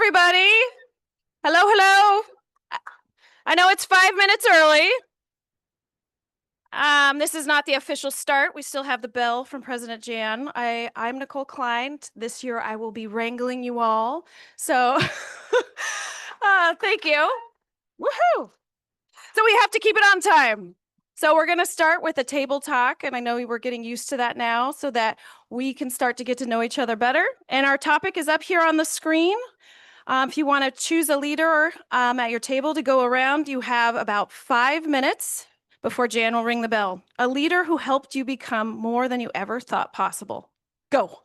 everybody. Hello, hello. I know it's 5 minutes early. This is not the official start. We still have the bell from President Jan. I'm Nicole Klein. This year I will be wrangling you all. So thank you. Woohoo! So we have to keep it on time. So we're going to start with a table talk, and I know we're getting used to that now so that we can start to get to know each other better. And our topic is up here on the screen. If you want to choose a leader at your table to go around, you have about 5 minutes before Jan will ring the bell. A leader who helped you become more than you ever thought possible. Go.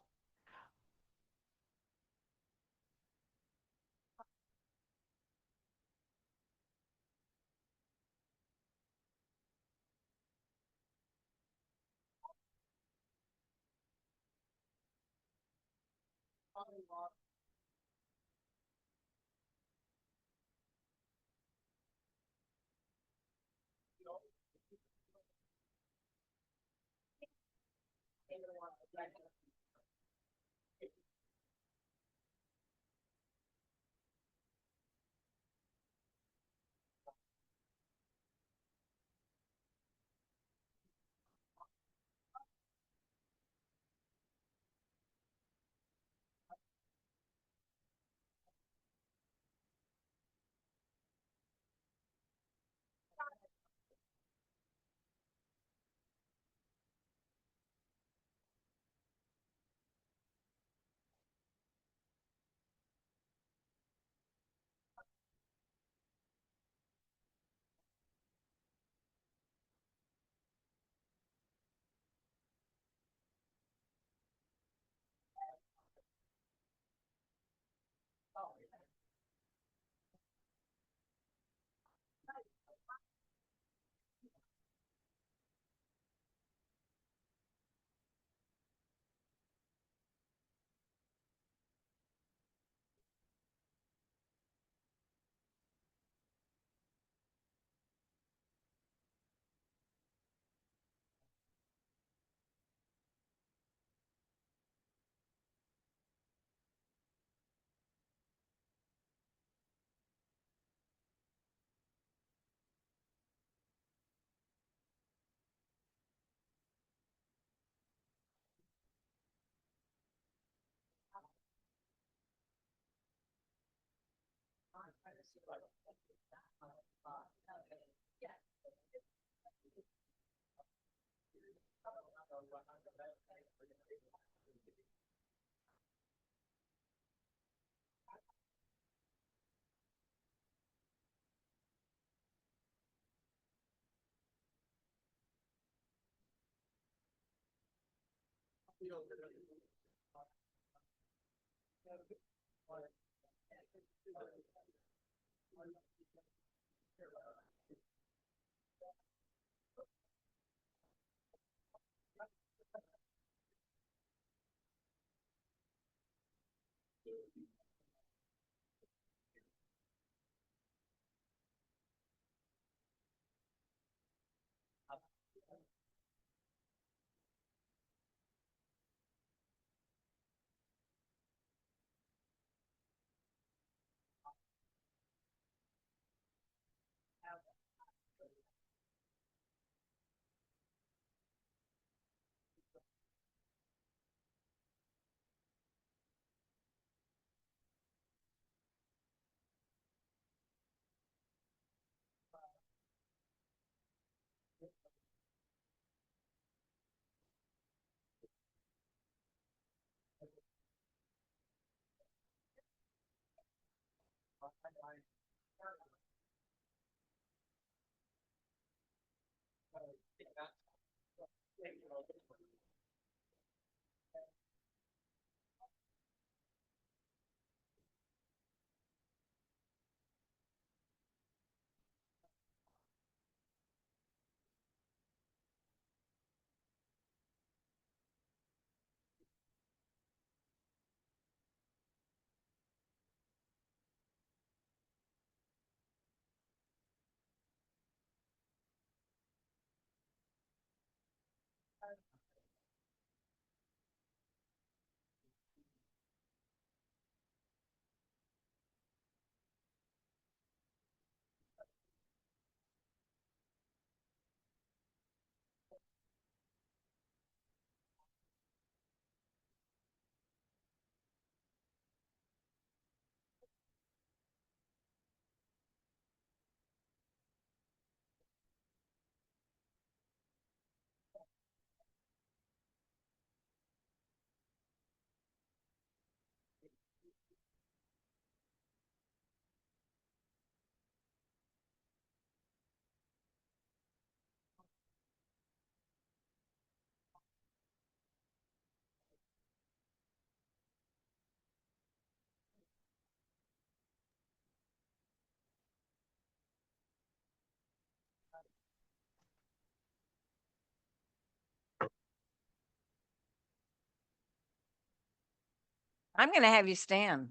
I'm going to have you stand.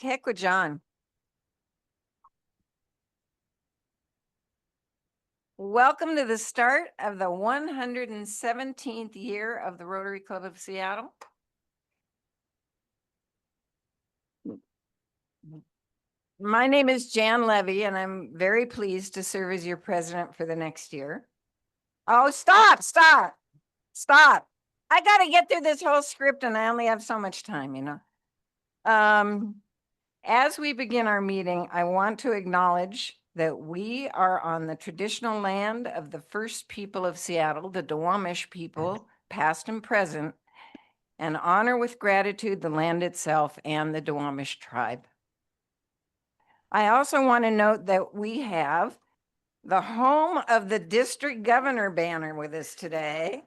To heck with John. Welcome to the start of the 117th year of the Rotary Club of Seattle. My name is Jan Levy, and I'm very pleased to serve as your president for the next year. Oh, stop. I got to get through this whole script, and I only have so much time, you know. As we begin our meeting, I want to acknowledge that we are on the traditional land of the first people of Seattle, the Duwamish people, past and present, and honor with gratitude the land itself and the Duwamish tribe. I also want to note that we have the home of the district governor banner with us today.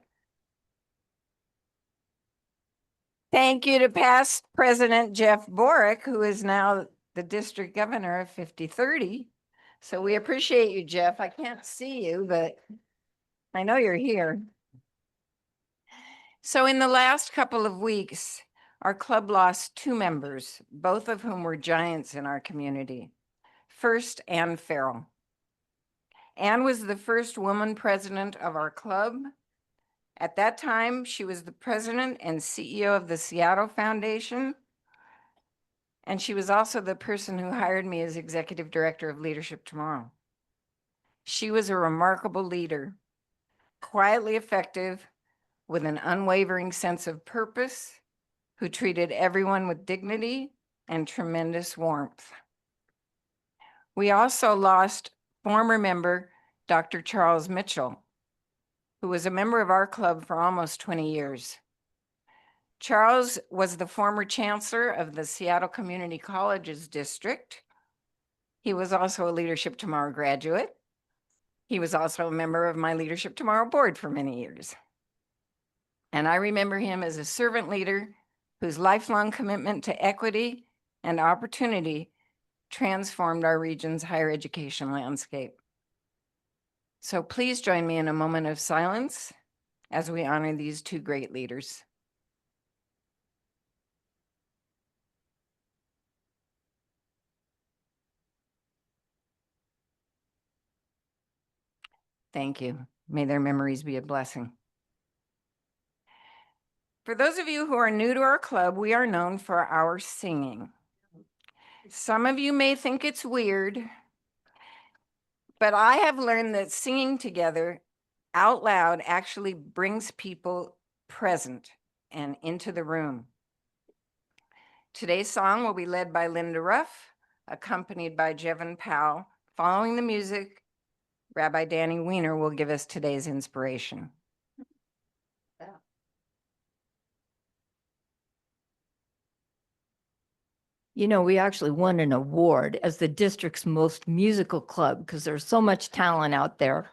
Thank you to past President Jeff Borick, who is now the district governor of 5030. So we appreciate you, Jeff. I can't see you, but I know you're here. So in the last couple of weeks, our club lost 2 members, both of whom were giants in our community. First, Ann Farrell. Ann was the first woman president of our club. At that time, she was the president and CEO of the Seattle Foundation. And she was also the person who hired me as executive director of Leadership Tomorrow. She was a remarkable leader, quietly effective, with an unwavering sense of purpose, who treated everyone with dignity and tremendous warmth. We also lost former member, Dr. Charles Mitchell, who was a member of our club for almost 20 years. Charles was the former chancellor of the Seattle Community Colleges District. He was also a Leadership Tomorrow graduate. He was also a member of my Leadership Tomorrow board for many years. And I remember him as a servant leader whose lifelong commitment to equity and opportunity transformed our region's higher education landscape. So please join me in a moment of silence as we honor these 2 great leaders. Thank you. May their memories be a blessing. For those of you who are new to our club, we are known for our singing. Some of you may think it's weird, but I have learned that singing together out loud actually brings people present and into the room. Today's song will be led by Linda Ruff, accompanied by Jevin Powell. Following the music, Rabbi Danny Weiner will give us today's inspiration. You know, we actually won an award as the district's most musical club because there's so much talent out there.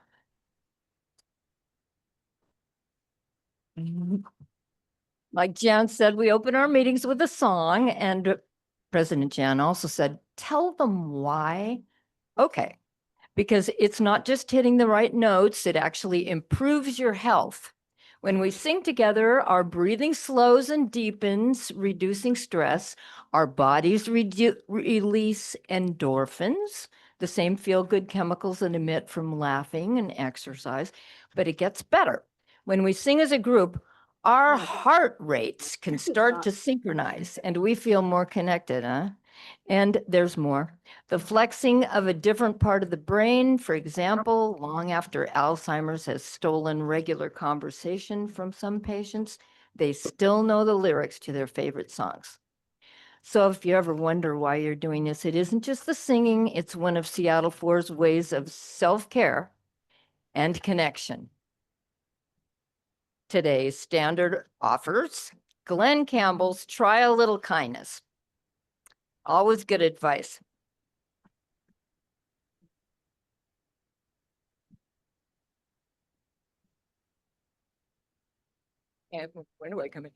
Like Jan said, we open our meetings with a song, and President Jan also said, tell them why. Okay, because it's not just hitting the right notes, it actually improves your health. When we sing together, our breathing slows and deepens, reducing stress. Our bodies release endorphins, the same feel-good chemicals that emit from laughing and exercise, but it gets better. When we sing as a group, our heart rates can start to synchronize and we feel more connected, huh? And there's more. The flexing of a different part of the brain, for example, long after Alzheimer's has stolen regular conversation from some patients, they still know the lyrics to their favorite songs. So if you ever wonder why you're doing this, it isn't just the singing, it's one of Seattle 4's ways of self-care and connection. Today's standard offers Glenn Campbell's Try a Little Kindness. Always good advice. And when do I come in?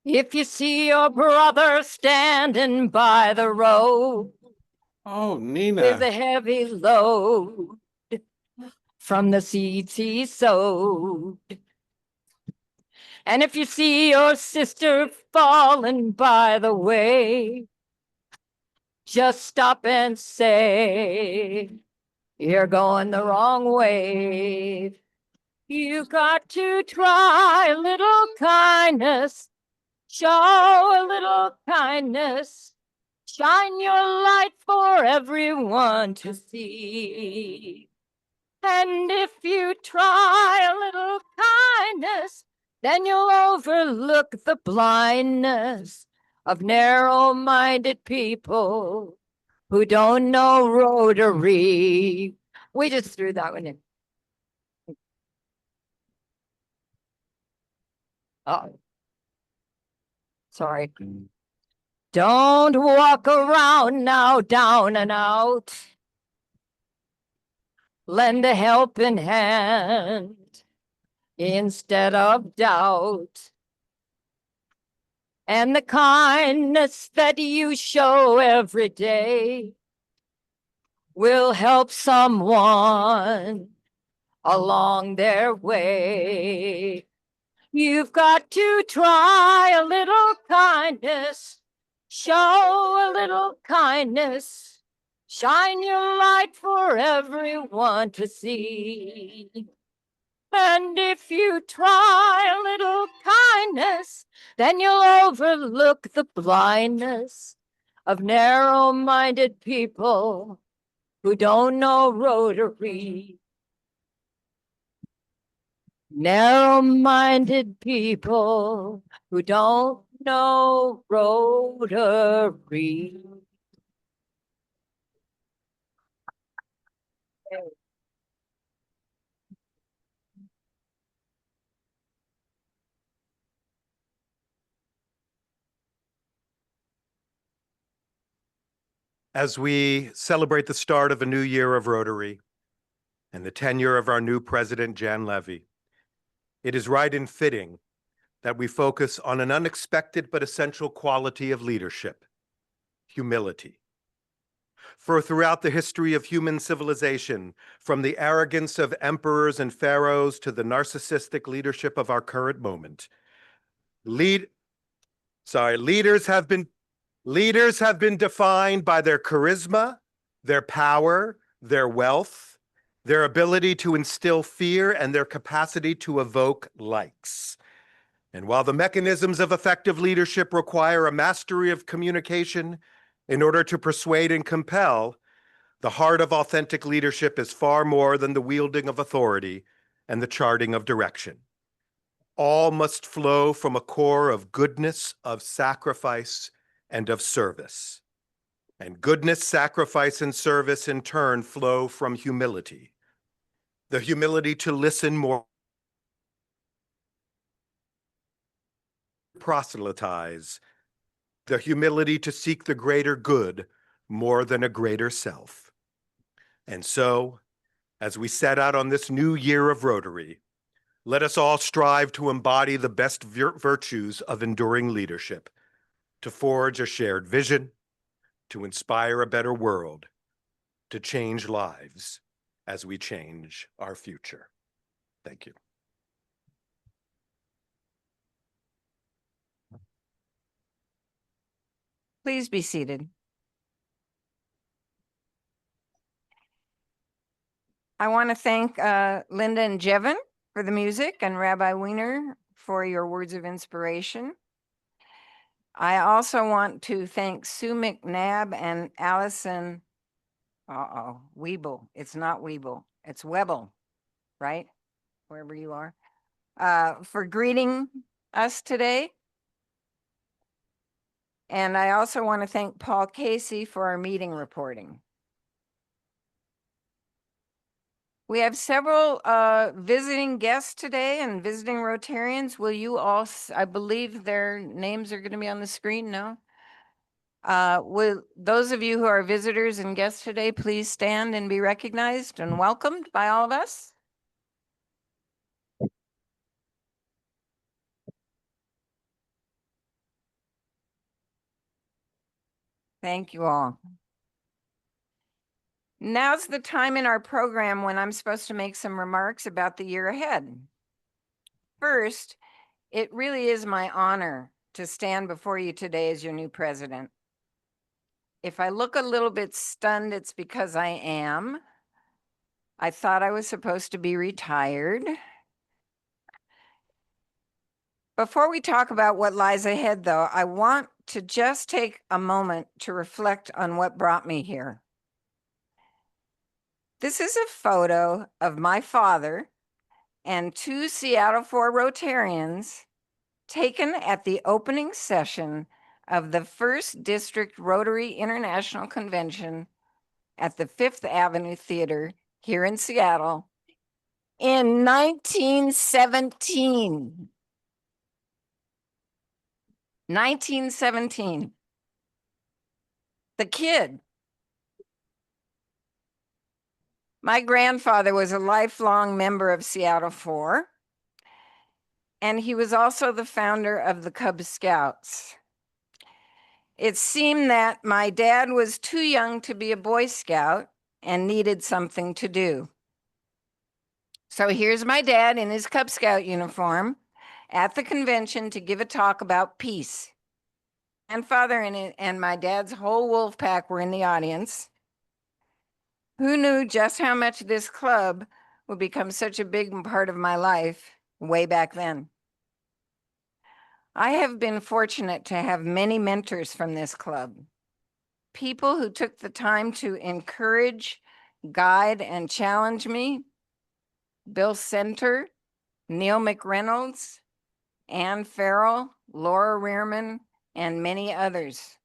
If you see your brother standing by the road, Oh, Nina. with a heavy load from the seeds he sowed, And if you see your sister falling by the way, just stop and say, you're going the wrong way. You got to try a little kindness, show a little kindness, shine your light for everyone to see. And if you try a little kindness, then you'll overlook the blindness of narrow-minded people who don't know Rotary. We just threw that one in. Oh, sorry. Don't walk around now down and out. Lend a helping hand instead of doubt. And the kindness that you show every day will help someone along their way. You've got to try a little kindness, show a little kindness, shine your light for everyone to see. And if you try a little kindness, then you'll overlook the blindness of narrow-minded people who don't know Rotary. Narrow-minded people who don't know Rotary. As we celebrate the start of a new year of Rotary and the tenure of our new president, Jan Levy, it is right and fitting that we focus on an unexpected but essential quality of leadership: humility. For throughout the history of human civilization, from the arrogance of emperors and pharaohs to the narcissistic leadership of our current moment, leaders have been defined by their charisma, their power, their wealth, their ability to instill fear, and their capacity to evoke likes. And while the mechanisms of effective leadership require a mastery of communication in order to persuade and compel, the heart of authentic leadership is far more than the wielding of authority and the charting of direction. All must flow from a core of goodness, of sacrifice, and of service. And goodness, sacrifice, and service in turn flow from humility. The humility to listen more, proselytize, the humility to seek the greater good more than a greater self. And so, as we set out on this new year of Rotary, let us all strive to embody the best virtues of enduring leadership, to forge a shared vision, to inspire a better world, to change lives as we change our future. Thank you. Please be seated. I want to thank Linda and Jevin for the music and Rabbi Wiener for your words of inspiration. I also want to thank Sue McNabb and Allison, Weeble. It's not Weeble, it's Webble, right? Wherever you are, for greeting us today. And I also want to thank Paul Casey for our meeting reporting. We have several visiting guests today and visiting Rotarians. Will you all, I believe their names are going to be on the screen now. Will those of you who are visitors and guests today, please stand and be recognized and welcomed by all of us. Thank you all. Now's the time in our program when I'm supposed to make some remarks about the year ahead. First, It really is my honor to stand before you today as your new president. If I look a little bit stunned, it's because I am. I thought I was supposed to be retired. Before we talk about what lies ahead, though, I want to just take a moment to reflect on what brought me here. This is a photo of my father and 2 Seattle 4 Rotarians taken at the opening session of the First District Rotary International Convention at the Fifth Avenue Theater here in Seattle in 1917. 1917. The kid. My grandfather was a lifelong member of Seattle 4, and he was also the founder of the Cub Scouts. It seemed that my dad was too young to be a Boy Scout and needed something to do. So here's my dad in his Cub Scout uniform at the convention to give a talk about peace. Grandfather and my dad's whole wolf pack were in the audience. Who knew just how much this club would become such a big part of my life way back then? I have been fortunate to have many mentors from this club. People who took the time to encourage, guide, and challenge me. Bill Center, Neil McReynolds, Ann Farrell, Laura Rearman, and many others.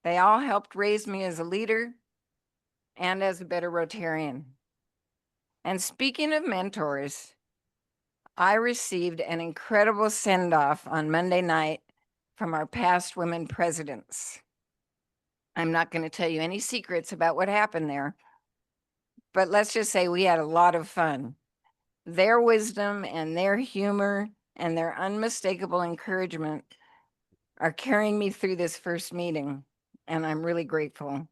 They all helped raise me as a leader and as a better Rotarian. And speaking of mentors, I received an incredible send-off on Monday night from our past women presidents. I'm not going to tell you any secrets about what happened there, but let's just say we had a lot of fun. Their wisdom and their humor and their unmistakable encouragement are carrying me through this first meeting, and I'm really grateful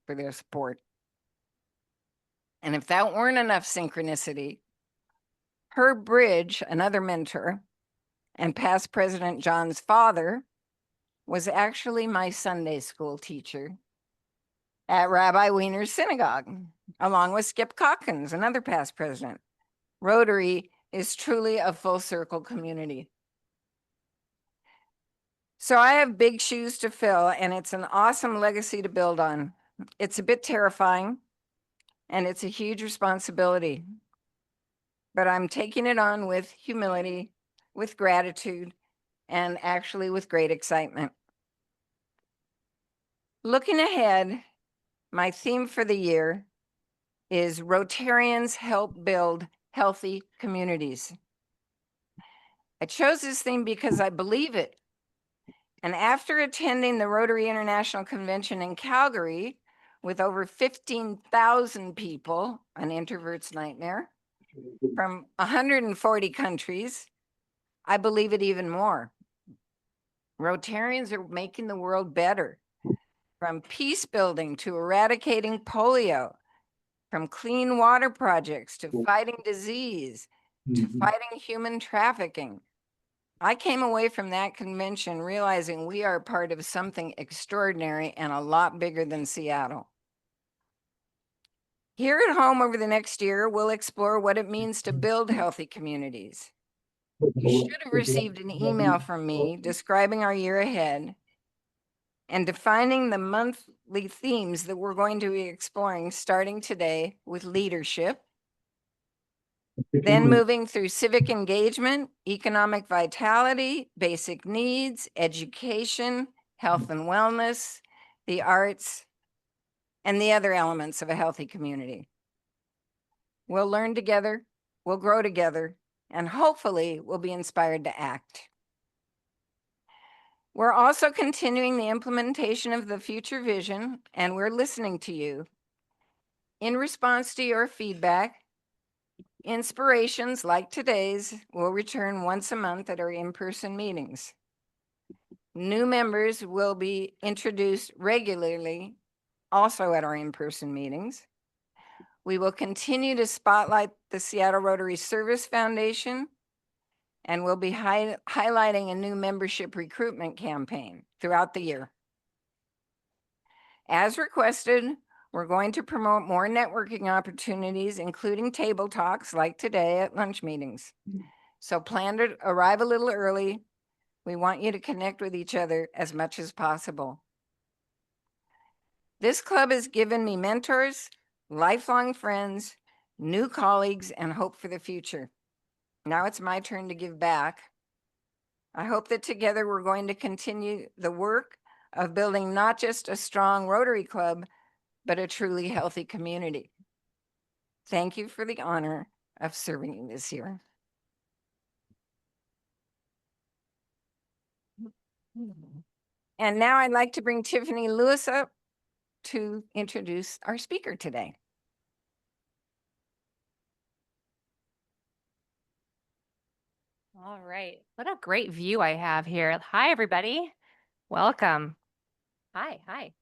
for their support. And if that weren't enough synchronicity, Herb Bridge, another mentor, and past President John's father, was actually my Sunday school teacher at Rabbi Wiener's synagogue, along with Skip Calkins, another past president. Rotary is truly a full circle community. So I have big shoes to fill, and it's an awesome legacy to build on. It's a bit terrifying, and it's a huge responsibility, but I'm taking it on with humility, with gratitude, and actually with great excitement. Looking ahead, my theme for the year is Rotarians help build healthy communities. I chose this theme because I believe it. And after attending the Rotary International Convention in Calgary with over 15,000 people, an introvert's nightmare, from 140 countries, I believe it even more. Rotarians are making the world better, from peace building to eradicating polio, from clean water projects to fighting disease, to fighting human trafficking. I came away from that convention realizing we are part of something extraordinary and a lot bigger than Seattle. Here at home over the next year, we'll explore what it means to build healthy communities. You should have received an email from me describing our year ahead and defining the monthly themes that we're going to be exploring starting today with leadership, then moving through civic engagement, economic vitality, basic needs, education, health and wellness, the arts, and the other elements of a healthy community. We'll learn together, we'll grow together, and hopefully we'll be inspired to act. We're also continuing the implementation of the future vision, and we're listening to you. In response to your feedback, inspirations like today's will return once a month at our in-person meetings. New members will be introduced regularly, also at our in-person meetings. We will continue to spotlight the Seattle Rotary Service Foundation and we'll be highlighting a new membership recruitment campaign throughout the year. As requested, we're going to promote more networking opportunities, including table talks like today at lunch meetings. So plan to arrive a little early. We want you to connect with each other as much as possible. This club has given me mentors, lifelong friends, new colleagues, and hope for the future. Now it's my turn to give back. I hope that together we're going to continue the work of building not just a strong Rotary Club, but a truly healthy community. Thank you for the honor of serving you this year. And now I'd like to bring Tiffany Lewis up to introduce our speaker today. All right. What a great view I have here. Hi, everybody. Welcome. Hi.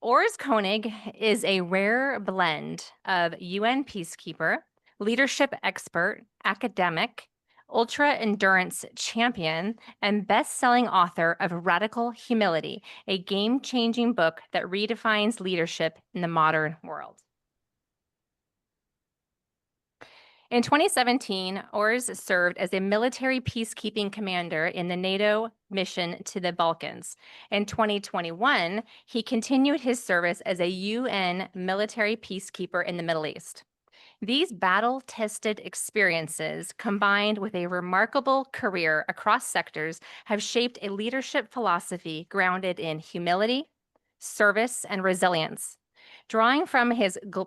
Ors Koenig is a rare blend of UN peacekeeper, leadership expert, academic, ultra endurance champion, and best-selling author of Radical Humility, a game-changing book that redefines leadership in the modern world. In 2017, Ors served as a military peacekeeping commander in the NATO mission to the Balkans. In 2021, he continued his service as a UN military peacekeeper in the Middle East. These battle-tested experiences, combined with a remarkable career across sectors, have shaped a leadership philosophy grounded in humility, service, and resilience. Drawing from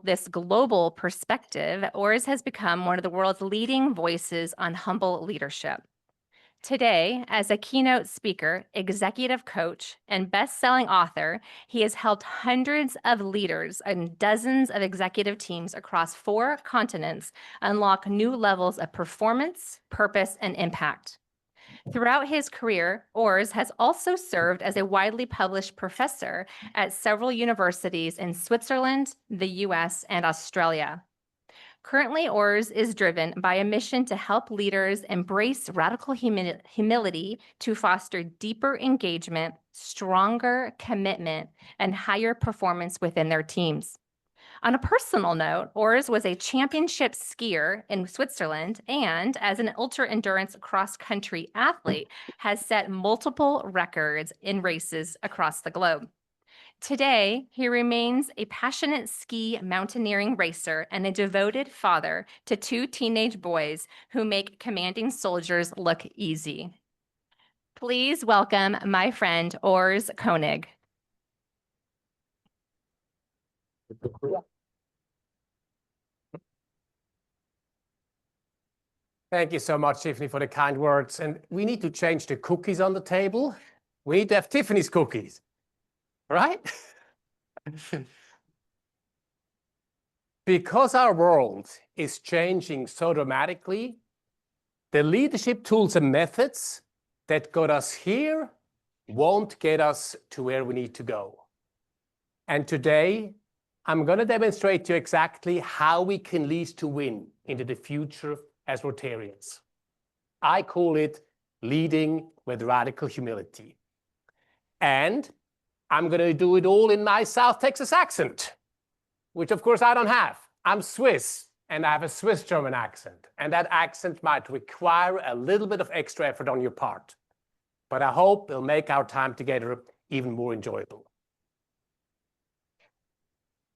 this global perspective, Ors has become one of the world's leading voices on humble leadership. Today, as a keynote speaker, executive coach, and best-selling author, he has helped hundreds of leaders and dozens of executive teams across 4 continents unlock new levels of performance, purpose, and impact. Throughout his career, Ors has also served as a widely published professor at several universities in Switzerland, the US, and Australia. Currently, Ors is driven by a mission to help leaders embrace radical humility to foster deeper engagement, stronger commitment, and higher performance within their teams. On a personal note, Ors was a championship skier in Switzerland and, as an ultra-endurance cross-country athlete, has set multiple records in races across the globe. Today, he remains a passionate ski mountaineering racer and a devoted father to 2 teenage boys who make commanding soldiers look easy. Please welcome my friend, Ors Koenig. Thank you so much, Tiffany, for the kind words. And we need to change the cookies on the table. We need to have Tiffany's cookies, right? Because our world is changing so dramatically, the leadership tools and methods that got us here won't get us to where we need to go. And today, I'm going to demonstrate to you exactly how we can lead to win into the future as Rotarians. I call it leading with radical humility. And I'm going to do it all in my South Texas accent, which of course I don't have. I'm Swiss and I have a Swiss German accent. And that accent might require a little bit of extra effort on your part. But I hope it'll make our time together even more enjoyable.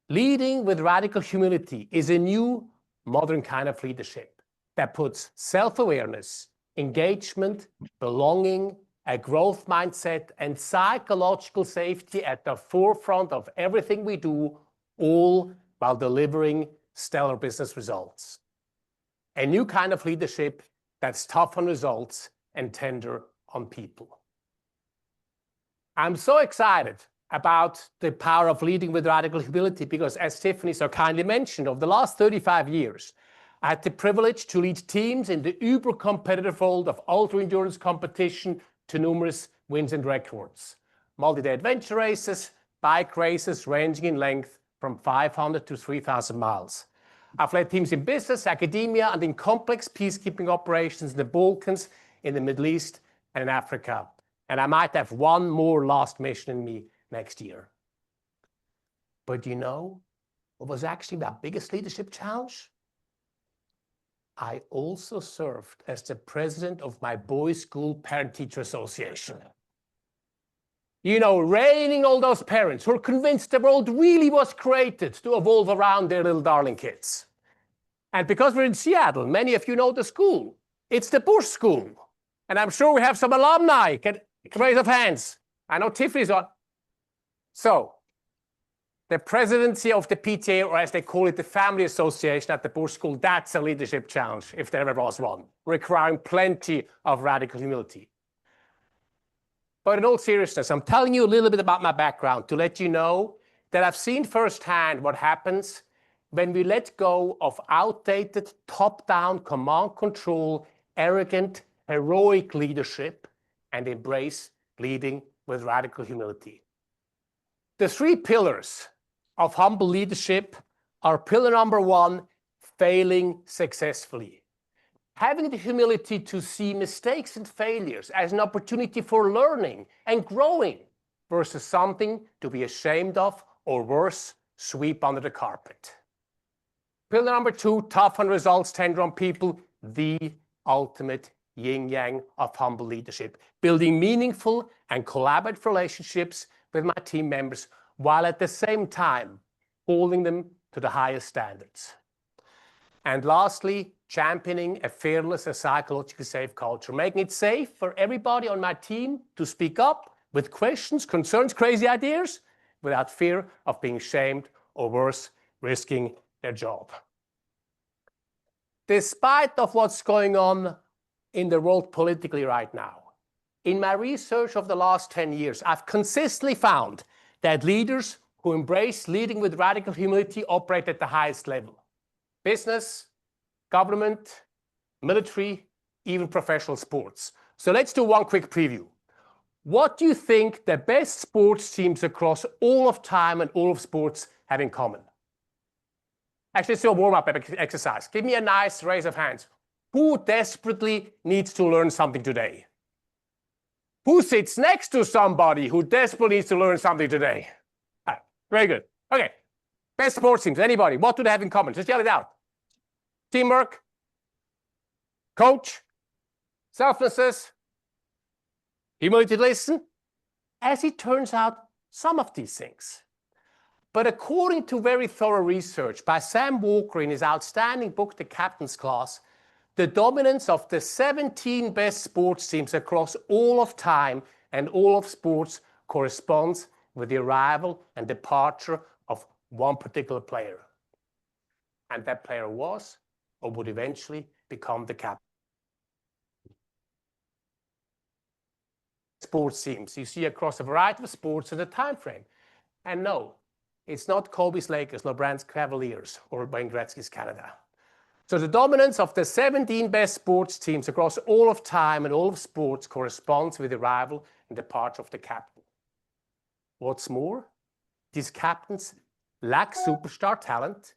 Leading with radical humility is a new modern kind of leadership that puts self-awareness, engagement, belonging, a growth mindset, and psychological safety at the forefront of everything we do, all while delivering stellar business results. A new kind of leadership that's tough on results and tender on people. I'm so excited about the power of leading with radical humility because, as Tiffany so kindly mentioned, over the last 35 years, I had the privilege to lead teams in the uber-competitive world of ultra-endurance competition to numerous wins and records. Multi-day adventure races, bike races ranging in length from 500 to 3,000 miles. I've led teams in business, academia, and in complex peacekeeping operations in the Balkans, in the Middle East, and in Africa. And I might have one more last mission in me next year. But you know what was actually my biggest leadership challenge? I also served as the president of my boys' school parent-teacher association. You know, reining all those parents who are convinced the world really was created to evolve around their little darling kids. And because we're in Seattle, many of you know the school. It's the Bush School. And I'm sure we have some alumni. Can raise of hands. I know Tiffany's on. So, the presidency of the PTA, or as they call it, the Family Association at the Bush School, that's a leadership challenge, if there ever was one, requiring plenty of radical humility. But in all seriousness, I'm telling you a little bit about my background to let you know that I've seen firsthand what happens when we let go of outdated, top-down, command control, arrogant, heroic leadership and embrace leading with radical humility. The three pillars of humble leadership are pillar number one, failing successfully. Having the humility to see mistakes and failures as an opportunity for learning and growing versus something to be ashamed of or worse, sweep under the carpet. Pillar number two, tough on results, tender on people, the ultimate yin-yang of humble leadership. Building meaningful and collaborative relationships with my team members while at the same time holding them to the highest standards. And lastly, championing a fearless and psychologically safe culture, making it safe for everybody on my team to speak up with questions, concerns, crazy ideas, without fear of being shamed or worse, risking their job. Despite of what's going on in the world politically right now, in my research of the last 10 years, I've consistently found that leaders who embrace leading with radical humility operate at the highest level. Business, government, military, even professional sports. So let's do one quick preview. What do you think the best sports teams across all of time and all of sports have in common? Actually, it's a warm-up exercise. Give me a nice raise of hands. Who desperately needs to learn something today? Who sits next to somebody who desperately needs to learn something today? All right, very good. Okay, best sports teams, anybody? What do they have in common? Just yell it out. Teamwork, coach, selflessness, humility to listen. As it turns out, some of these things. But according to very thorough research by Sam Walker in his outstanding book, The Captain's Class, the dominance of the 17 best sports teams across all of time and all of sports corresponds with the arrival and departure of one particular player. And that player was, or would eventually become, the captain. Sports teams you see across a variety of sports in a time frame. And no, it's not Kobe's Lakers, LeBron's Cavaliers, or Wayne Gretzky's Canada. So the dominance of the 17 best sports teams across all of time and all of sports corresponds with the arrival and departure of the captain. What's more, these captains lack superstar talent,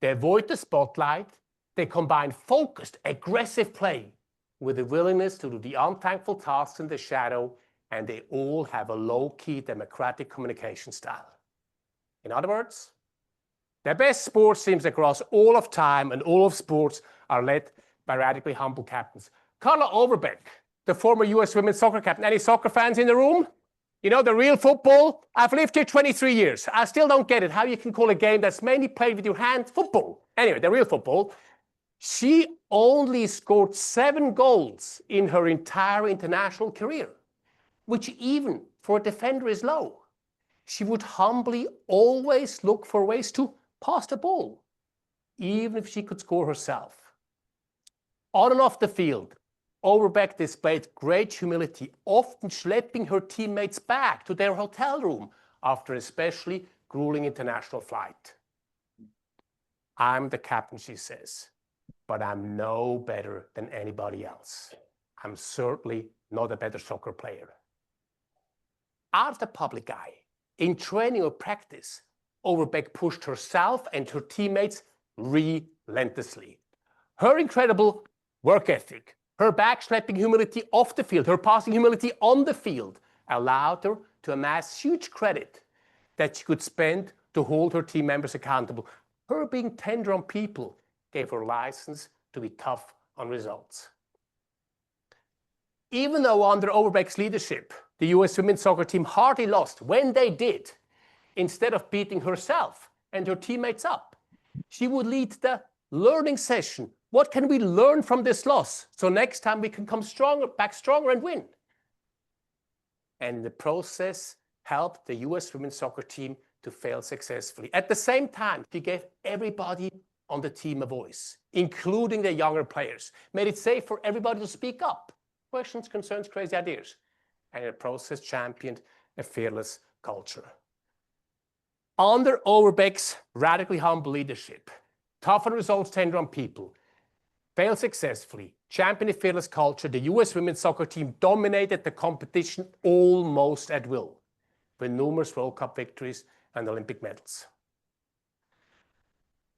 they avoid the spotlight, they combine focused, aggressive play with the willingness to do the unthankful tasks in the shadow, and they all have a low-key democratic communication style. In other words, the best sports teams across all of time and all of sports are led by radically humble captains. Carla Overbeck, the former US women's soccer captain. Any soccer fans in the room? You know, the real football? I've lived here 23 years. I still don't get it, how you can call a game that's mainly played with your hand football. Anyway, the real football. She only scored 7 goals in her entire international career, which even for a defender is low. She would humbly always look for ways to pass the ball, even if she could score herself. On and off the field, Overbeck displayed great humility, often schlepping her teammates back to their hotel room after an especially grueling international flight. I'm the captain, she says, but I'm no better than anybody else. I'm certainly not a better soccer player. Out of the public eye, in training or practice, Overbeck pushed herself and her teammates relentlessly. Her incredible work ethic, her backslapping humility off the field, her passing humility on the field allowed her to amass huge credit that she could spend to hold her team members accountable. Her being tender on people gave her license to be tough on results. Even though under Overbeck's leadership, the US women's soccer team hardly lost, when they did, instead of beating herself and her teammates up, she would lead the learning session. What can we learn from this loss so next time we can come back stronger and win? And in the process, helped the US women's soccer team to fail successfully. At the same time, she gave everybody on the team a voice, including the younger players, made it safe for everybody to speak up. Questions, concerns, crazy ideas. And in the process, championed a fearless culture. Under Overbeck's radically humble leadership, tough on results, tender on people, failed successfully, championed a fearless culture, the US women's soccer team dominated the competition almost at will, with numerous World Cup victories and Olympic medals.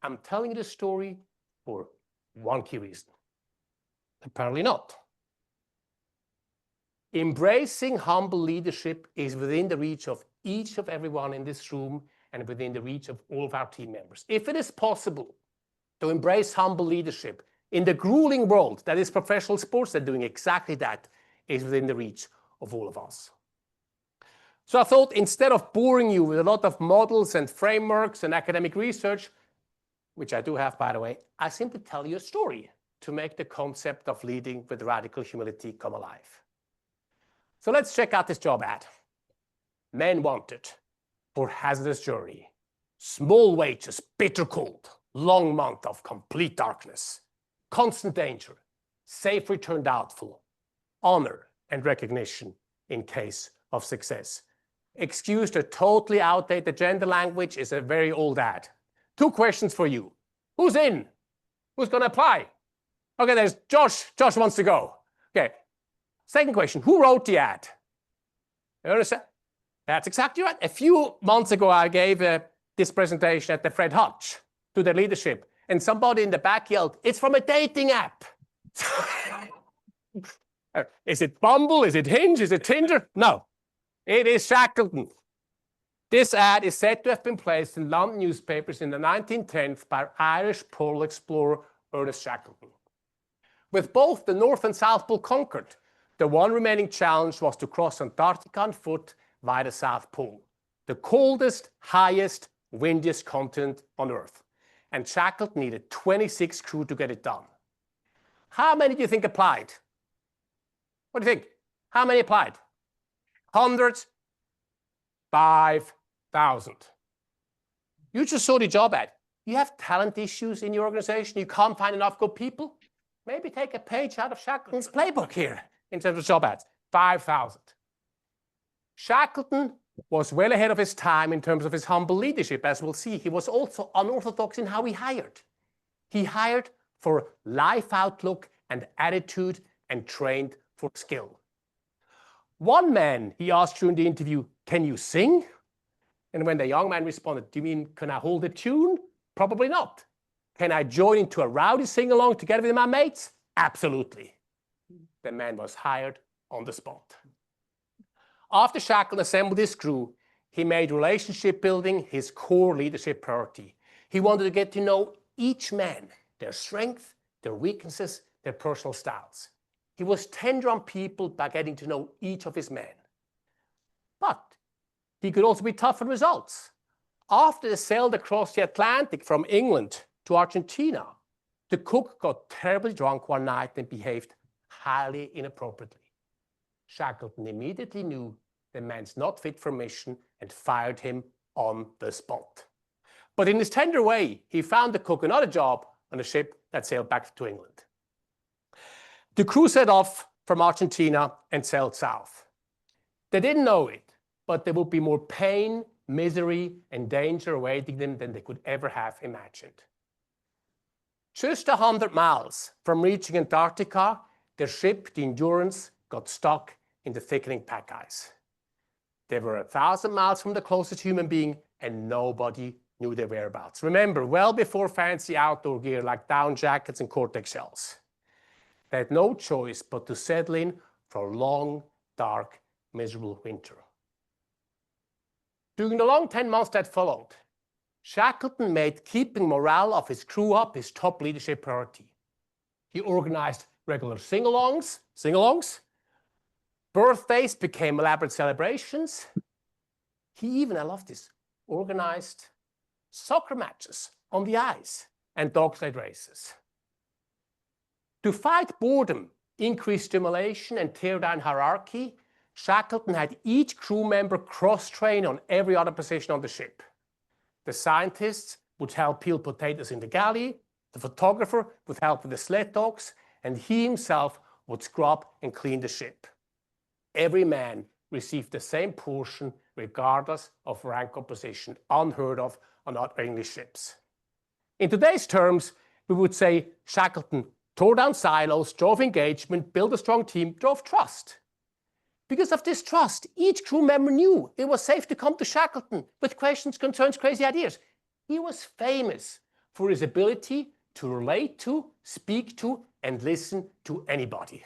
I'm telling you this story for one key reason. Apparently not. Embracing humble leadership is within the reach of each of everyone in this room and within the reach of all of our team members. If it is possible to embrace humble leadership in the grueling world that is professional sports, then doing exactly that is within the reach of all of us. So I thought, instead of boring you with a lot of models and frameworks and academic research, which I do have, by the way, I simply tell you a story to make the concept of leading with radical humility come alive. So let's check out this job ad. Men wanted for hazardous journey, small wages, bitter cold, long month of complete darkness, constant danger, safe return doubtful, honor and recognition in case of success. Excuse the totally outdated gender language, is a very old ad. 2 questions for you. Who's in? Who's going to apply? Okay, there's Josh. Josh wants to go. Okay. Second question, who wrote the ad? You understand? That's exactly right. A few months ago, I gave this presentation at the Fred Hutch to the leadership, and somebody in the back yelled, "It's from a dating app." Is it Bumble? Is it Hinge? Is it Tinder? No, it is Shackleton. This ad is said to have been placed in London newspapers in the 1910s by Irish polar explorer Ernest Shackleton. With both the North and South Pole conquered, the one remaining challenge was to cross Antarctica on foot via the South Pole, the coldest, highest, windiest continent on Earth. And Shackleton needed 26 crew to get it done. How many do you think applied? What do you think? How many applied? Hundreds? 5,000. You just saw the job ad. You have talent issues in your organization. You can't find enough good people. Maybe take a page out of Shackleton's playbook here in terms of job ads. 5,000. Shackleton was well ahead of his time in terms of his humble leadership. As we'll see, he was also unorthodox in how he hired. He hired for life outlook and attitude and trained for skill. One man, he asked during the interview, "Can you sing?" And when the young man responded, "Do you mean, can I hold a tune?" "Probably not." "Can I join into a rowdy sing-along together with my mates?" "Absolutely." The man was hired on the spot. After Shackleton assembled his crew, he made relationship building his core leadership priority. He wanted to get to know each man, their strengths, their weaknesses, their personal styles. He was tender on people by getting to know each of his men. But he could also be tough on results. After they sailed across the Atlantic from England to Argentina, the cook got terribly drunk one night and behaved highly inappropriately. Shackleton immediately knew the man's not fit for mission and fired him on the spot. But in his tender way, he found the cook another job on a ship that sailed back to England. The crew set off from Argentina and sailed south. They didn't know it, but there would be more pain, misery, and danger awaiting them than they could ever have imagined. Just 100 miles from reaching Antarctica, their ship, the Endurance, got stuck in the thickening pack ice. They were 1,000 miles from the closest human being, and nobody knew their whereabouts. Remember, well before fancy outdoor gear like down jackets and Cortex shells. They had no choice but to settle in for a long, dark, miserable winter. During the long 10 months that followed, Shackleton made keeping morale of his crew up his top leadership priority. He organized regular sing-alongs. Birthdays became elaborate celebrations. He even, I love this, organized soccer matches on the ice and dog sled races. To fight boredom, increase stimulation, and tear down hierarchy, Shackleton had each crew member cross-train on every other position on the ship. The scientists would help peel potatoes in the galley, the photographer would help with the sled dogs, and he himself would scrub and clean the ship. Every man received the same portion regardless of rank or position, unheard of on other English ships. In today's terms, we would say Shackleton tore down silos, drove engagement, built a strong team, drove trust. Because of this trust, each crew member knew it was safe to come to Shackleton with questions, concerns, crazy ideas. He was famous for his ability to relate to, speak to, and listen to anybody.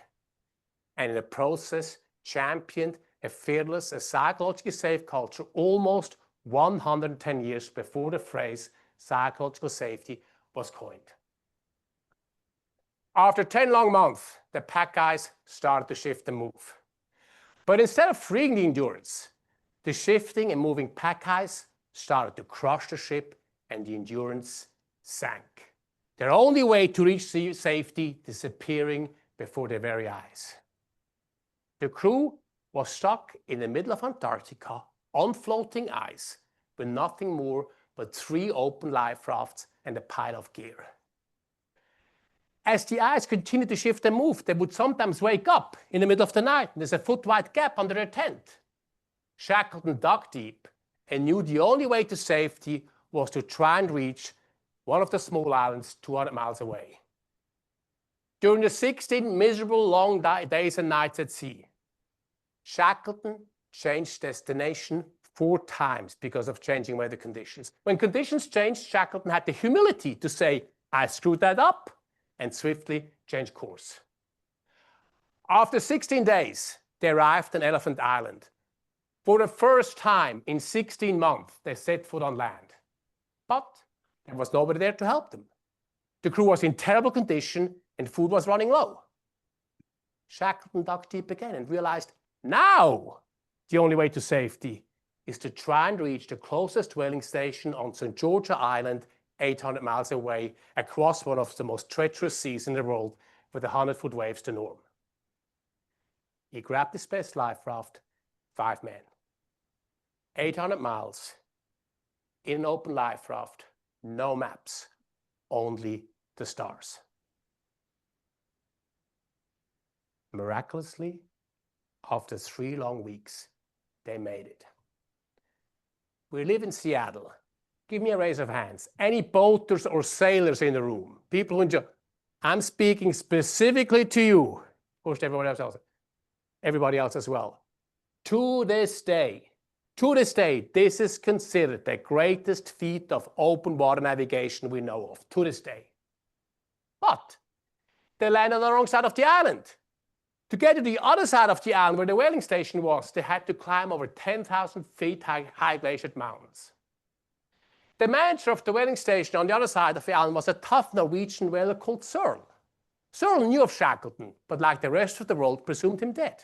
And in the process, championed a fearless, a psychologically safe culture almost 110 years before the phrase psychological safety was coined. After 10 long months, the pack ice started to shift and move. But instead of freeing the Endurance, the shifting and moving pack ice started to crush the ship and the Endurance sank. Their only way to reach safety disappearing before their very eyes. The crew was stuck in the middle of Antarctica on floating ice with nothing more but 3 open life rafts and a pile of gear. As the ice continued to shift and move, they would sometimes wake up in the middle of the night and there's a foot-wide gap under their tent. Shackleton dug deep and knew the only way to safety was to try and reach one of the small islands 200 miles away. During the 16 miserable long days and nights at sea, Shackleton changed destination 4 times because of changing weather conditions. When conditions changed, Shackleton had the humility to say, I screwed that up, and swiftly change course. After 16 days, they arrived on Elephant Island. For the first time in 16 months, they set foot on land. But there was nobody there to help them. The crew was in terrible condition and food was running low. Shackleton dug deep again and realized now the only way to safety is to try and reach the closest whaling station on St. Georgia Island, 800 miles away, across one of the most treacherous seas in the world with 100-foot waves to norm. He grabbed his best life raft, 5 men. 800 miles, in an open life raft, no maps, only the stars. Miraculously, after 3 long weeks, they made it. We live in Seattle. Give me a raise of hands. Any boaters or sailors in the room? People who enjoy. I'm speaking specifically to you. Of course, everybody else as well. To this day, this is considered the greatest feat of open water navigation we know of, to this day. But they landed on the wrong side of the island. To get to the other side of the island where the whaling station was, they had to climb over 10,000 feet high glaciered mountains. The manager of the whaling station on the other side of the island was a tough Norwegian whaler called Searle. Searle knew of Shackleton, but like the rest of the world, presumed him dead.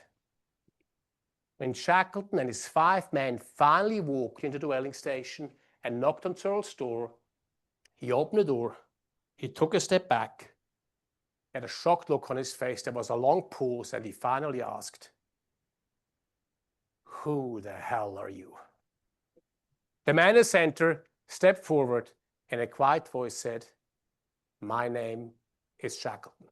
When Shackleton and his 5 men finally walked into the whaling station and knocked on Searle's door, he opened the door, he took a step back, he had a shocked look on his face, there was a long pause, and he finally asked, "Who the hell are you?" The man in the center stepped forward and in a quiet voice said, "My name is Shackleton."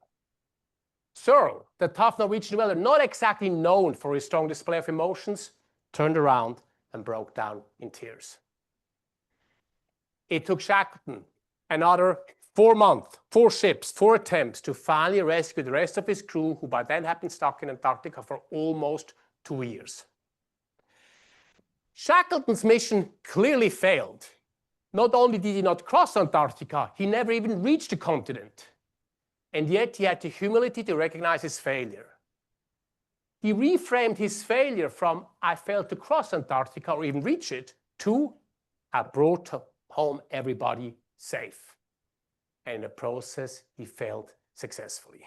Searle, the tough Norwegian whaler, not exactly known for his strong display of emotions, turned around and broke down in tears. It took Shackleton another 4 months, 4 ships, 4 attempts to finally rescue the rest of his crew, who by then had been stuck in Antarctica for almost 2 years. Shackleton's mission clearly failed. Not only did he not cross Antarctica, he never even reached the continent. And yet he had the humility to recognize his failure. He reframed his failure from I failed to cross Antarctica or even reach it to I brought home everybody safe. And in the process, he failed successfully.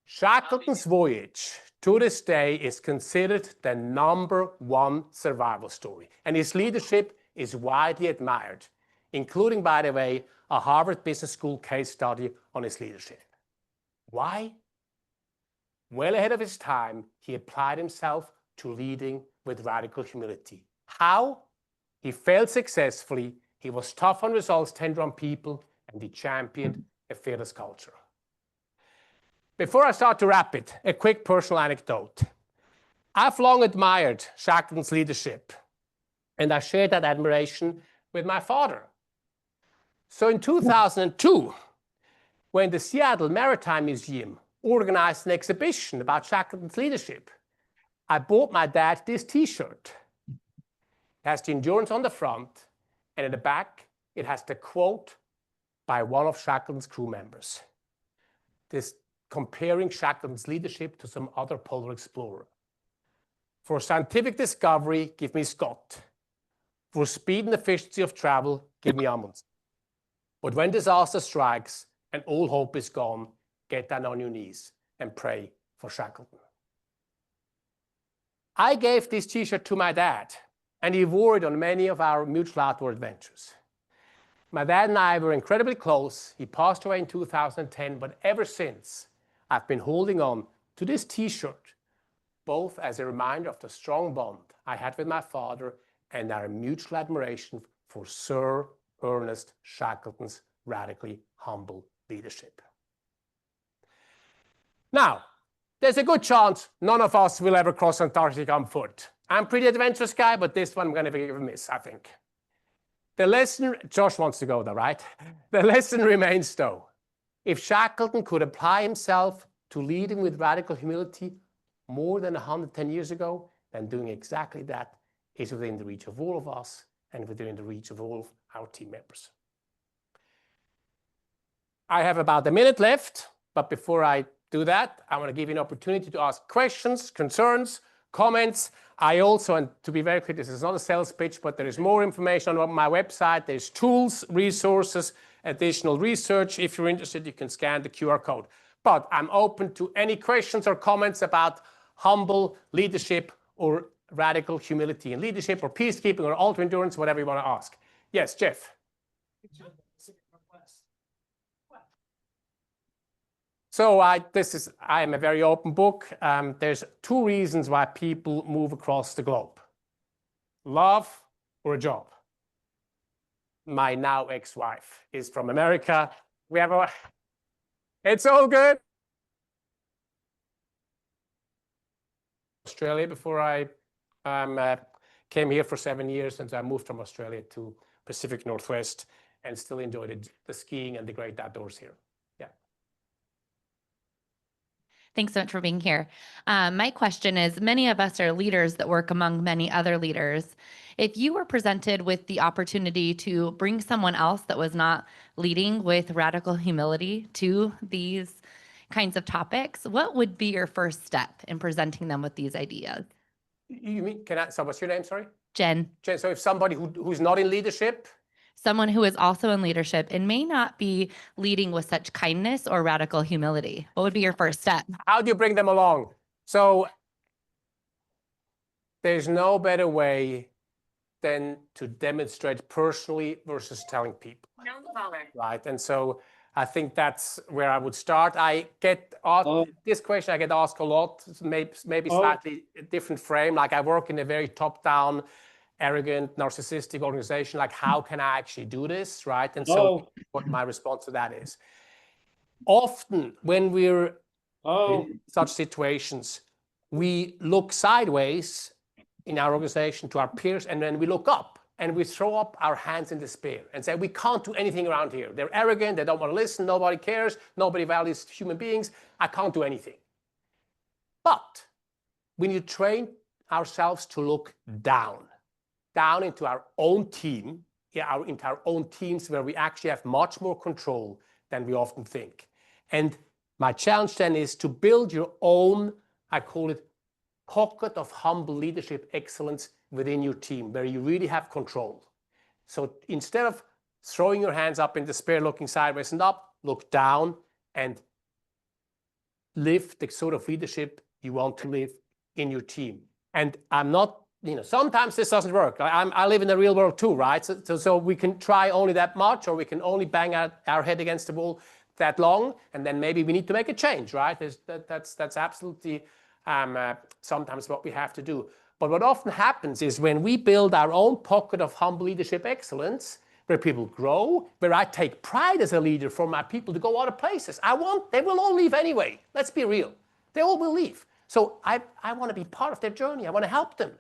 Shackleton's voyage to this day is considered the #1 survival story, and his leadership is widely admired, including, by the way, a Harvard Business School case study on his leadership. Why? Well ahead of his time, he applied himself to leading with radical humility. How? He failed successfully, he was tough on results, tender on people, and he championed a fearless culture. Before I start to wrap it, a quick personal anecdote. I've long admired Shackleton's leadership, and I share that admiration with my father. So in 2002, when the Seattle Maritime Museum organized an exhibition about Shackleton's leadership, I bought my dad this T-shirt. It has the endurance on the front, and in the back, it has the quote by one of Shackleton's crew members. This comparing Shackleton's leadership to some other polar explorer. For scientific discovery, give me Scott. For speed and efficiency of travel, give me Amundsen. But when disaster strikes and all hope is gone, get down on your knees and pray for Shackleton. I gave this T-shirt to my dad, and he wore it on many of our mutual outdoor adventures. My dad and I were incredibly close. He passed away in 2010, but ever since, I've been holding on to this T-shirt, both as a reminder of the strong bond I had with my father and our mutual admiration for Sir Ernest Shackleton's radically humble leadership. Now, there's a good chance none of us will ever cross Antarctica on foot. I'm a pretty adventurous guy, but this one I'm going to give a miss, I think. The lesson, Josh wants to go there, right? The lesson remains though. If Shackleton could apply himself to leading with radical humility more than 110 years ago, then doing exactly that is within the reach of all of us and within the reach of all of our team members. I have about a minute left, but before I do that, I want to give you an opportunity to ask questions, concerns, comments. I also, and to be very clear, this is not a sales pitch, but there is more information on my website. There's tools, resources, additional research. If you're interested, you can scan the QR code. But I'm open to any questions or comments about humble leadership or radical humility in leadership or peacekeeping or ultra endurance, whatever you want to ask. Yes, Jeff. So I am a very open book. There's 2 reasons why people move across the globe. Love or a job. My now ex-wife is from America. It's all good. Australia before I came here for 7 years, and so I moved from Australia to Pacific Northwest and still enjoyed the skiing and the great outdoors here. Thanks so much for being here. My question is, many of us are leaders that work among many other leaders. If you were presented with the opportunity to bring someone else that was not leading with radical humility to these kinds of topics, what would be your first step in presenting them with these ideas? You mean, so what's your name, sorry? Jen. Jen, so if somebody who's not in leadership? Someone who is also in leadership and may not be leading with such kindness or radical humility, what would be your first step? How do you bring them along? So there's no better way than to demonstrate personally versus telling people. No caller. Right, and so I think that's where I would start. I get asked this question. I get asked a lot, maybe slightly different frame. Like I work in a very top-down, arrogant, narcissistic organization. Like, how can I actually do this, right? And so, what my response to that is, often when we're in such situations, we look sideways in our organization to our peers, and then we look up and we throw up our hands in despair and say, we can't do anything around here. They're arrogant, they don't want to listen, nobody cares, nobody values human beings, I can't do anything. But we need to train ourselves to look down down into our own team, into our own teams where we actually have much more control than we often think. And my challenge then is to build your own, I call it, pocket of humble leadership excellence within your team, where you really have control. So instead of throwing your hands up in despair, looking sideways and up, look down and live the sort of leadership you want to live in your team. And I'm not, sometimes this doesn't work. I live in the real world too, right? So we can try only that much, or we can only bang our head against the wall that long, and then maybe we need to make a change, right? That's absolutely sometimes what we have to do. But what often happens is when we build our own pocket of humble leadership excellence, where people grow, where I take pride as a leader for my people to go other places. They will all leave anyway. Let's be real. They all will leave. So I want to be part of their journey. I want to help them.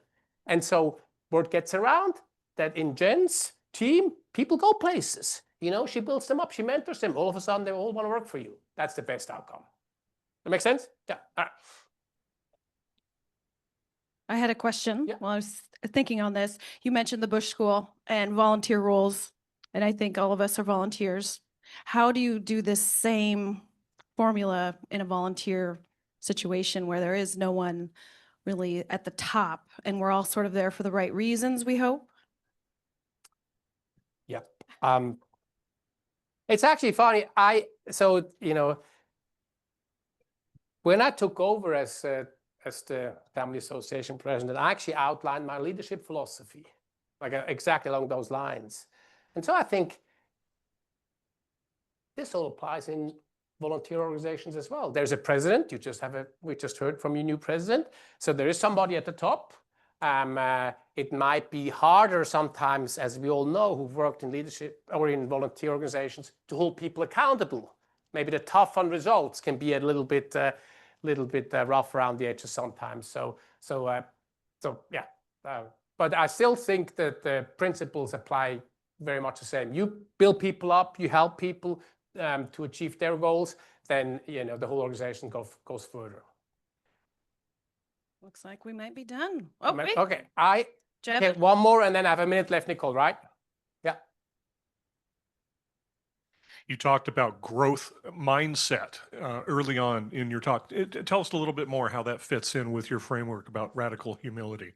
And so word gets around that in Jen's team, people go places. She builds them up, she mentors them. All of a sudden, they all want to work for you. That's the best outcome. That make sense? Yeah. All right. I had a question Yeah. while I was thinking on this. You mentioned the Bush School and volunteer roles, and I think all of us are volunteers. How do you do this same formula in a volunteer situation where there is no one really at the top and we're all sort of there for the right reasons, we hope? Yeah. It's actually funny. When I took over as the Family Association president, I actually outlined my leadership philosophy, exactly along those lines. And so I think this all applies in volunteer organizations as well. There's a president. We just heard from your new president. So there is somebody at the top. It might be harder sometimes, as we all know, who've worked in leadership or in volunteer organizations, to hold people accountable. Maybe the tough on results can be a little bit rough around the edges sometimes. So yeah. But I still think that the principles apply very much the same. You build people up, you help people to achieve their goals, then the whole organization goes further. Looks like we might be done. Oh, wait. Okay. Jeb? Okay, one more, and then I have a minute left, Nicole, right? Yeah. You talked about growth mindset early on in your talk. Tell us a little bit more how that fits in with your framework about radical humility.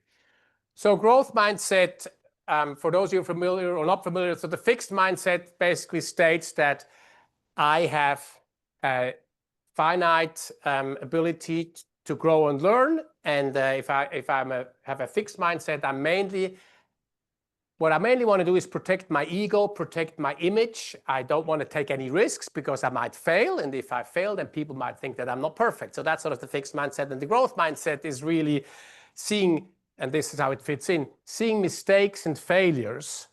So growth mindset, for those of you familiar or not familiar, so the fixed mindset basically states that I have a finite ability to grow and learn, and if I have a fixed mindset, what I mainly want to do is protect my ego, protect my image. I don't want to take any risks because I might fail, and if I fail, then people might think that I'm not perfect. So that's sort of the fixed mindset, and the growth mindset is really seeing, and this is how it fits in, seeing mistakes and failures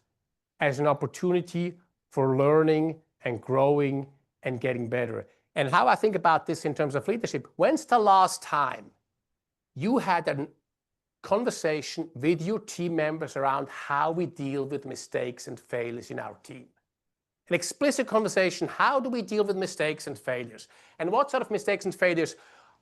as an opportunity for learning and growing and getting better. And how I think about this in terms of leadership, when's the last time you had a conversation with your team members around how we deal with mistakes and failures in our team? An explicit conversation, how do we deal with mistakes and failures? And what sort of mistakes and failures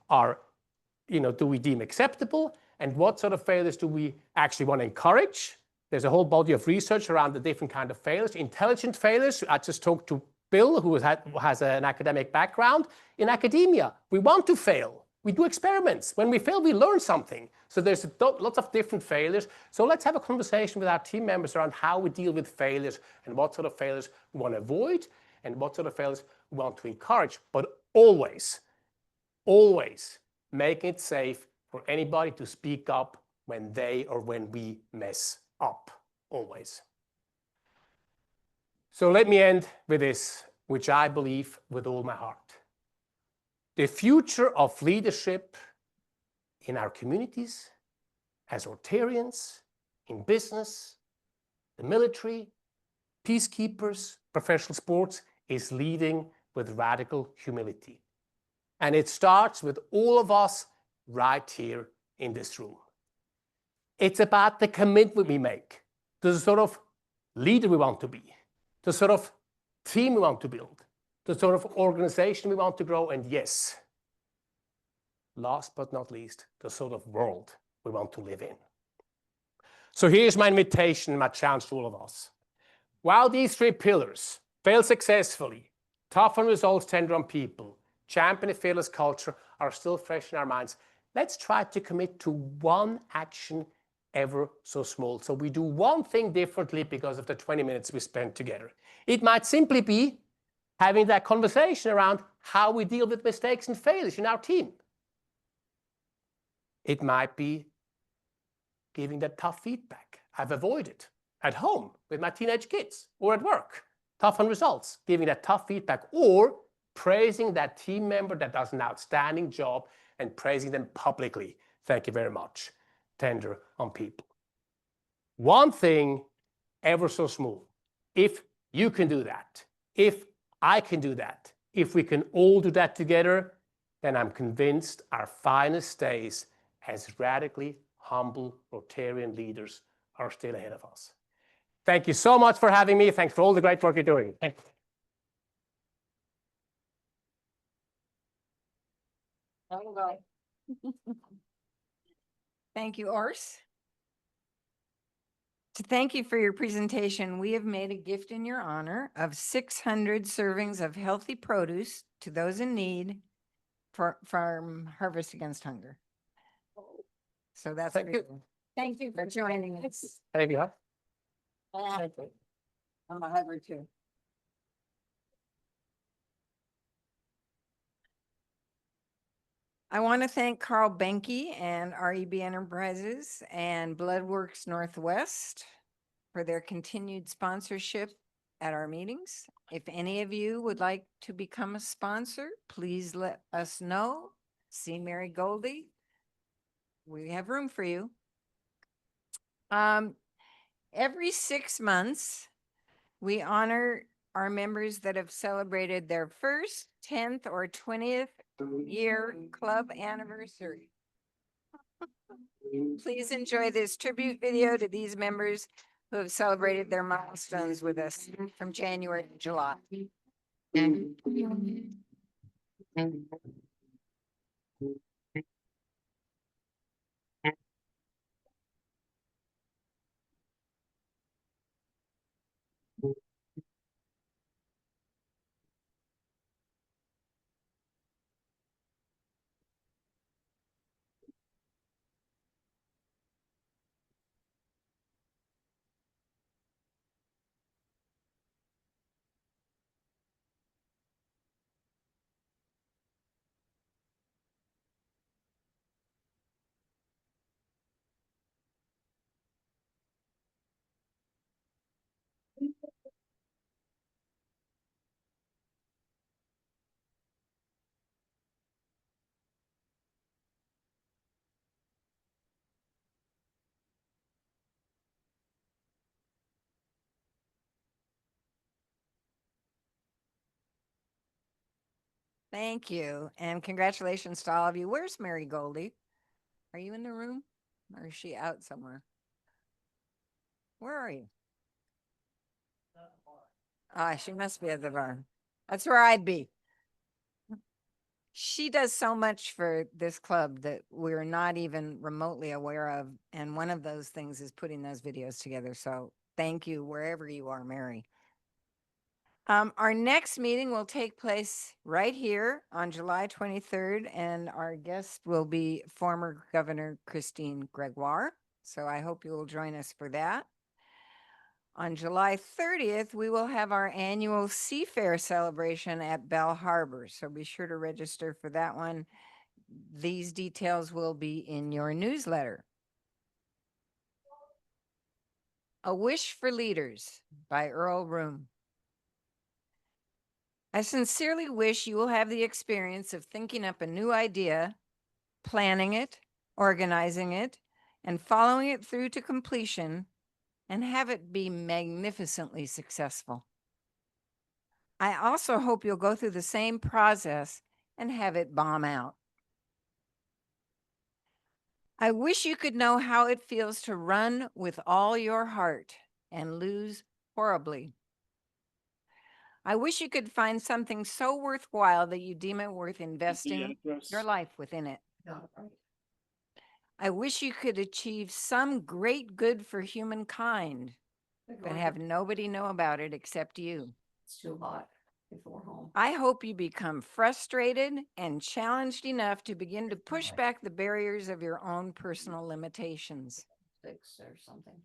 do we deem acceptable? And what sort of failures do we actually want to encourage? There's a whole body of research around the different kind of failures. Intelligent failures, I just talked to Bill, who has an academic background. In academia, we want to fail. We do experiments. When we fail, we learn something. So there's lots of different failures. So let's have a conversation with our team members around how we deal with failures and what sort of failures we want to avoid and what sort of failures we want to encourage. But always, always making it safe for anybody to speak up when they or when we mess up. Always. So let me end with this, which I believe with all my heart. The future of leadership in our communities, as Rotarians, in business, the military, peacekeepers, professional sports, is leading with radical humility. And it starts with all of us right here in this room. It's about the commitment we make, the sort of leader we want to be, the sort of team we want to build, the sort of organization we want to grow, and yes, last but not least, the sort of world we want to live in. So here's my invitation, my challenge to all of us. While these 3 pillars fail successfully, tough on results, tender on people, champion a fearless culture are still fresh in our minds, let's try to commit to one action ever so small. So we do one thing differently because of the 20 minutes we spent together. It might simply be having that conversation around how we deal with mistakes and failures in our team. It might be giving that tough feedback I've avoided at home with my teenage kids or at work. Tough on results, giving that tough feedback, or praising that team member that does an outstanding job and praising them publicly. Thank you very much. Tender on people. One thing ever so small. If you can do that, if I can do that, if we can all do that together, then I'm convinced our finest days as radically humble Rotarian leaders are still ahead of us. Thank you so much for having me. Thanks for all the great work you're doing. Thank you, Urs. To thank you for your presentation, we have made a gift in your honor of 600 servings of healthy produce to those in need from Harvest Against Hunger. So that's Thank you. great. Thank you for joining us. Thank you. I'm a hugger too. I want to thank Carl Benke and REB Enterprises and Bloodworks Northwest for their continued sponsorship at our meetings. If any of you would like to become a sponsor, please let us know. See Mary Goldie. We have room for you. Every 6 months, we honor our members that have celebrated their first, 10th, or 20th year club anniversary. Please enjoy this tribute video to these members who have celebrated their milestones with us from January to July. Thank you, and congratulations to all of you. Where's Mary Goldie? Are you in the room, or is she out somewhere? Where are you? Ah, she must be at the bar. That's where I'd be. She does so much for this club that we're not even remotely aware of, and one of those things is putting those videos together. So thank you wherever you are, Mary. Our next meeting will take place right here on July 23rd, and our guest will be former Governor Christine Gregoire. So I hope you will join us for that. On July 30th, we will have our annual Seafair celebration at Bell Harbor. So be sure to register for that one. These details will be in your newsletter. A Wish for Leaders by Earl Room. I sincerely wish you will have the experience of thinking up a new idea, planning it, organizing it, and following it through to completion, and have it be magnificently successful. I also hope you'll go through the same process and have it bomb out. I wish you could know how it feels to run with all your heart and lose horribly. I wish you could find something so worthwhile that you deem it worth investing your life within it. I wish you could achieve some great good for humankind, but have nobody know about it except you. It's too hot before home. I hope you become frustrated and challenged enough to begin to push back the barriers of your own personal limitations. 6 or something.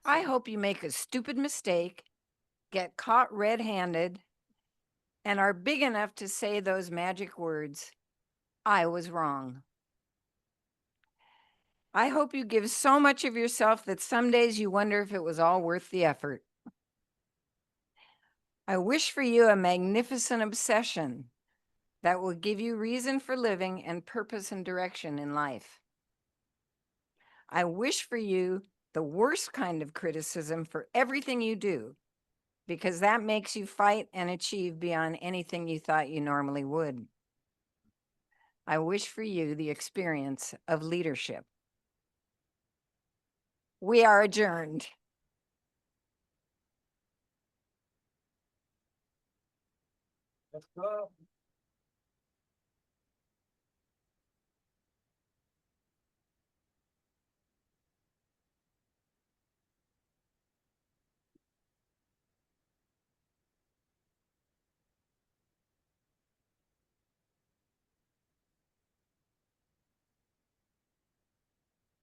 I hope you make a stupid mistake, get caught red-handed, and are big enough to say those magic words, I was wrong. I hope you give so much of yourself that some days you wonder if it was all worth the effort. I wish for you a magnificent obsession that will give you reason for living and purpose and direction in life. I wish for you the worst kind of criticism for everything you do, because that makes you fight and achieve beyond anything you thought you normally would. I wish for you the experience of leadership. We are adjourned. Let's go.